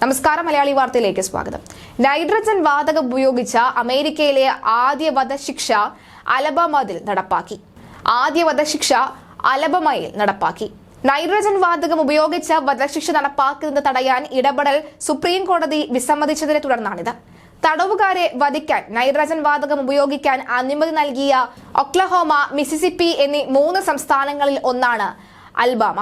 നമസ്കാരം, മലയാളി വാർത്തയിലേക്ക് സ്വാഗതം. നൈട്രജൻ വാതകം ഉപയോഗിച്ച അമേരിക്കയിലെ ആദ്യ വധശിക്ഷ അലബാമയിൽ നടപ്പാക്കി. നൈട്രജൻ വാതകം ഉപയോഗിച്ച് വധശിക്ഷ നടപ്പാക്കുന്നത് തടയാൻ ഇടപെടൽ സുപ്രീം കോടതി വിസമ്മതിച്ചതിനെ തുടർന്നാണിത്. തടവുകാരെ വധിക്കാൻ നൈട്രജൻ വാതകം ഉപയോഗിക്കാൻ അനുമതി നൽകിയ ഒക്ലഹോമ, മിസിസിപ്പി എന്നീ 3 സംസ്ഥാനങ്ങളിൽ ഒന്നാണ് അലബാമ.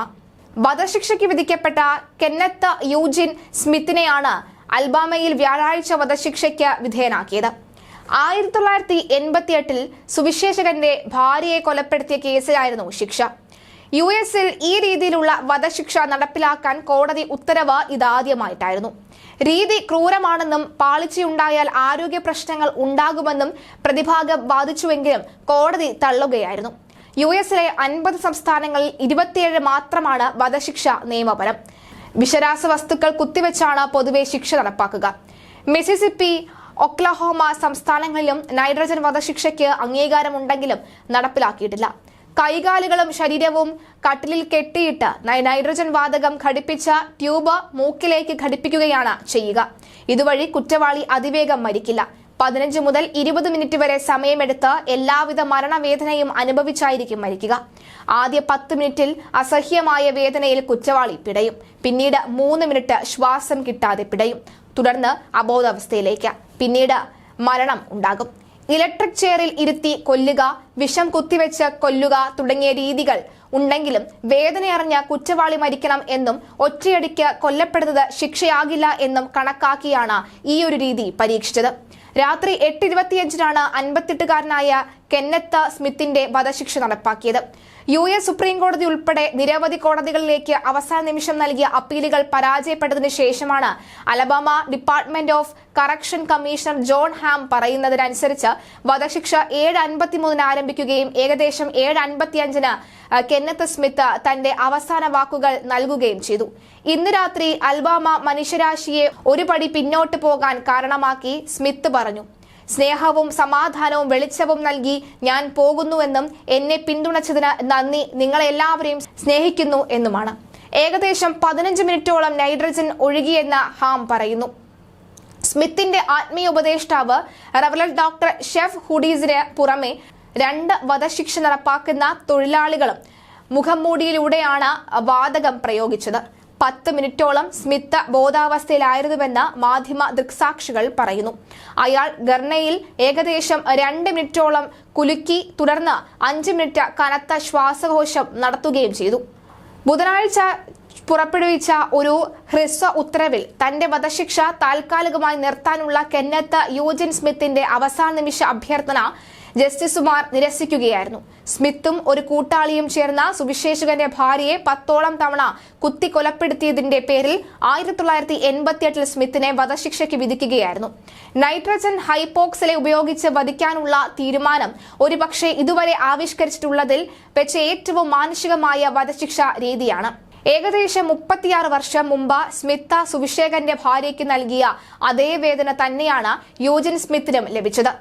വധശിക്ഷയ്ക്ക് വിധിക്കപ്പെട്ട കെന്നത്ത് യൂജിൻ സ്മിത്തിനെയാണ് അലബാമയിൽ വ്യാഴാഴ്ച വധശിക്ഷയ്ക്ക് വിധേയനാക്കിയത്. 1988 സുവിശേഷകന്റെ ഭാര്യയെ കൊലപ്പെടുത്തിയ കേസിലായിരുന്നു ശിക്ഷ. US-ൽ ഈ രീതിയിലുള്ള വധശിക്ഷ നടപ്പിലാക്കാൻ കോടതി ഉത്തരവ് ഇതാദ്യമായിട്ടായിരുന്നു. രീതി ക്രൂരമാണെന്നും പാളിച്ചയുണ്ടായാൽ ആരോഗ്യ പ്രശ്നങ്ങൾ ഉണ്ടാകുമെന്നും പ്രതിഭാഗം വാദിച്ചുവെങ്കിലും കോടതി തള്ളുകയായിരുന്നു. US-ലെ 50 സംസ്ഥാനങ്ങളിൽ 27 മാത്രമാണ് വധശിക്ഷ നിയമപരം. വിഷരാസവസ്തുക്കൾ കുത്തിവെച്ചാണ് പൊതുവെ ശിക്ഷ നടപ്പാക്കുക. മിസിസിപ്പി, ഒക്ലഹോമ സംസ്ഥാനങ്ങളിലും നൈട്രജൻ വധശിക്ഷയ്ക്ക് അംഗീകാരമുണ്ടെങ്കിലും നടപ്പിലാക്കിയിട്ടില്ല. കൈകാലുകളും ശരീരവും കട്ടിലിൽ കെട്ടിയിട്ട് നൈട്രജൻ വാതകം ഘടിപ്പിച്ച ട്യൂബ് മൂക്കിലേക്ക് ഘടിപ്പിക്കുകയാണ് ചെയ്യുക. ഇതുവഴി കുറ്റവാളി അതിവേഗം മരിക്കില്ല. 15 മുതൽ 20 മിനിറ്റ് വരെ സമയമെടുത്ത് എല്ലാവിധ മരണവേദനയും അനുഭവിച്ചായിരിക്കും മരിക്കുക. ആദ്യ 10 മിനിറ്റിൽ അസഹ്യമായ വേദനയിൽ കുറ്റവാളി പിടയും. പിന്നീട് 3 മിനിറ്റ് ശ്വാസം കിട്ടാതെ പിടയും. തുടർന്ന് അബോധാവസ്ഥയിലേക്ക്, പിന്നീട് മരണം ഉണ്ടാകും. ഇലക്ട്രിക് ചെയറിൽ ഇരുത്തി കൊല്ലുക, വിഷം കുത്തിവെച്ച് കൊല്ലുക തുടങ്ങിയ രീതികൾ ഉണ്ടെങ്കിലും വേദനയറിഞ്ഞ കുറ്റവാളി മരിക്കണം എന്നും ഒറ്റയടിക്ക് കൊല്ലപ്പെടുന്നത് ശിക്ഷയാകില്ല എന്നും കണക്കാക്കിയാണ് ഈ ഒരു രീതി പരീക്ഷിച്ചത്. രാത്രി 8:25 58-കാരനായ കെന്നത്ത് സ്മിത്തിന്റെ വധശിക്ഷ നടപ്പാക്കിയത്. US സുപ്രീം കോടതി ഉൾപ്പെടെ നിരവധി കോടതികളിലേക്ക് അവസാന നിമിഷം നൽകിയ അപ്പീലുകൾ പരാജയപ്പെട്ടതിനു ശേഷമാണ് Alabama department of correction commissioner John Ham പറയുന്നതിനനുസരിച്ച് വധശിക്ഷ 7:53 ആരംഭിക്കുകയും ഏകദേശം 7:55 കെന്നത്ത് സ്മിത്ത് തന്റെ അവസാന വാക്കുകൾ നൽകുകയും ചെയ്തു. ഇന്ന് രാത്രി അലബാമ മനുഷ്യരാശിയെ ഒരു പടി പിന്നോട്ട് പോകാൻ കാരണമാക്കി സ്മിത്ത് പറഞ്ഞു. സ്നേഹവും സമാധാനവും വെളിച്ചവും നൽകി ഞാൻ പോകുന്നുവെന്നും എന്നെ പിന്തുണച്ചതിന് നന്ദി, നിങ്ങളെല്ലാവരെയും സ്നേഹിക്കുന്നു എന്നുമാണ്. ഏകദേശം 15 മിനിറ്റോളം നൈട്രജൻ ഒഴുകിയെന്ന് ഹാം പറയുന്നു. സ്മിത്തിന്റെ ആത്മീയ ഉപദേഷ്ടാവ് റവറൻഡ് ഡോക്ടർ ഷെഫ് ഹുഡീസിന് പുറമെ 2 വധശിക്ഷ നടപ്പാക്കുന്ന തൊഴിലാളികളും മുഖംമൂടിയിലൂടെയാണ് വാതകം പ്രയോഗിച്ചത്. 10 മിനിറ്റോളം സ്മിത്ത് ബോധാവസ്ഥയിലായിരുന്നുവെന്ന് മാധ്യമ ദൃക്സാക്ഷികൾ പറയുന്നു. അയാൾ ഗർണയിൽ ഏകദേശം 2 മിനിറ്റോളം കുലുക്കി, തുടർന്ന് 5 മിനിറ്റ് കനത്ത ശ്വാസകോശം നടത്തുകയും ചെയ്തു. ബുധനാഴ്ച പുറപ്പെടുവിച്ച ഒരു ഹ്രസ്വ ഉത്തരവിൽ തന്റെ വധശിക്ഷ താൽക്കാലികമായി നിർത്താനുള്ള കെന്നത്ത് യൂജിൻ സ്മിത്തിന്റെ അവസാന നിമിഷ അഭ്യർത്ഥന ജസ്റ്റിസുമാർ നിരസിക്കുകയായിരുന്നു. സ്മിത്തും ഒരു കൂട്ടാളിയും ചേർന്ന സുവിശേഷകന്റെ ഭാര്യയെ 10ഓളം തവണ കുത്തിക്കൊലപ്പെടുത്തിയതിന്റെ പേരിൽ 1988 സ്മിത്തിനെ വധശിക്ഷയ്ക്ക് വിധിക്കുകയായിരുന്നു. നൈട്രജൻ ഹൈപ്പോക്സിലെ ഉപയോഗിച്ച് വധിക്കാനുള്ള തീരുമാനം ഒരുപക്ഷെ ഇതുവരെ ആവിഷ്കരിച്ചിട്ടുള്ളതിൽ വെച്ച് ഏറ്റവും മാനുഷികമായ വധശിക്ഷ രീതിയാണ്. ഏകദേശം 36 വർഷം മുമ്പ് സ്മിത്ത് സുവിശേഷകന്റെ ഭാര്യയ്ക്ക് നൽകിയ അതേ വേദന തന്നെയാണ് യൂജിൻ സ്മിത്തിനും ലഭിച്ചത്.